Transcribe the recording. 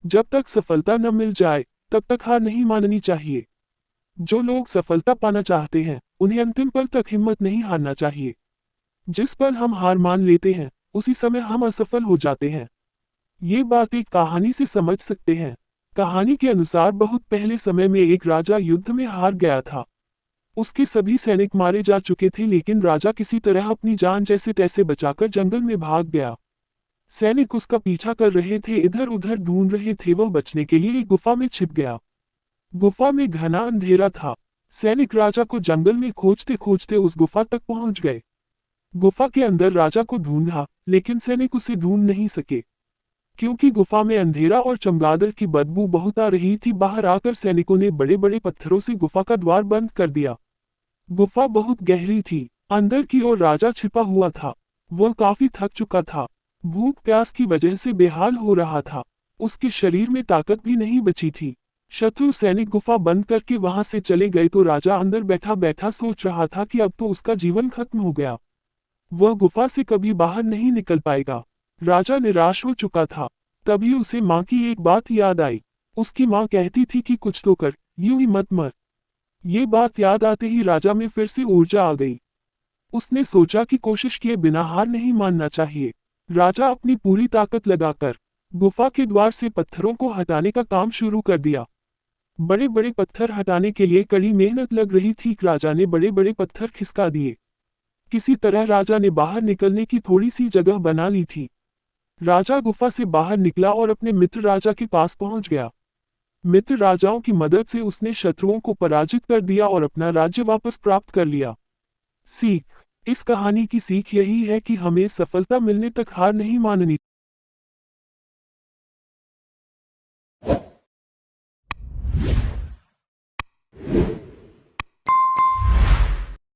जब तक सफलता न मिल जाए, तब तक हार नहीं माननी चाहिए। जो लोग सफलता पाना चाहते हैं, उन्हें अंतिम पल तक हिम्मत नहीं हारना चाहिए। जिस पल हम हार मान लेते हैं, उसी समय हम असफल हो जाते हैं। ये बात एक कहानी से समझ सकते हैं। कहानी के अनुसार बहुत पहले समय में एक राजा युद्ध में हार गया था। उसके सभी सैनिक मारे जा चुके थे, लेकिन राजा किसी तरह अपनी जान जैसे तैसे बचाकर जंगल में भाग गया। सैनिक उसका पीछा कर रहे थे, इधर उधर ढूंढ रहे थे। वह बचने के लिए एक गुफा में छिप गया। गुफा में घना अंधेरा था। सैनिक राजा को जंगल में खोजते खोजते उस गुफा तक पहुंच गए। गुफा के अंदर राजा को ढूंढा, लेकिन सैनिक उसे ढूंढ नहीं सके, क्योंकि गुफा में अंधेरा और चमगादड़ की बदबू बहुत आ रही थी। बाहर आकर सैनिकों ने बड़े बड़े पत्थरों से गुफा का द्वार बंद कर दिया। गुफा बहुत गहरी थी। अंदर की ओर राजा छिपा हुआ था। वह काफी थक चुका था। भूख प्यास की वजह से बेहाल हो रहा था। उसके शरीर में ताकत भी नहीं बची थी। शत्रु सैनिक गुफा बंद करके वहां से चले गए तो राजा अंदर बैठा बैठा सोच रहा था कि अब तो उसका जीवन खत्म हो गया। वह गुफा से कभी बाहर नहीं निकल पाएगा। राजा निराश हो चुका था। तभी उसे माँ की एक बात याद आई। उसकी माँ कहती थी कि कुछ तो कर, यूं ही मत मर। ये बात याद आते ही राजा में फिर से ऊर्जा आ गई। उसने सोचा कि कोशिश किए बिना हार नहीं मानना चाहिए। राजा अपनी पूरी ताकत लगाकर गुफा के द्वार से पत्थरों को हटाने का काम शुरू कर दिया। बड़े बड़े पत्थर हटाने के लिए कड़ी मेहनत लग रही थी। राजा ने बड़े बड़े पत्थर खिसका दिए। किसी तरह राजा ने बाहर निकलने की थोड़ी सी जगह बना ली थी। राजा गुफा से बाहर निकला और अपने मित्र राजा के पास पहुंच गया। मित्र राजाओं की मदद से उसने शत्रुओं को पराजित कर दिया और अपना राज्य वापस प्राप्त कर लिया। सीख: इस कहानी की सीख यही है कि हमें सफलता मिलने तक हार नहीं माननी।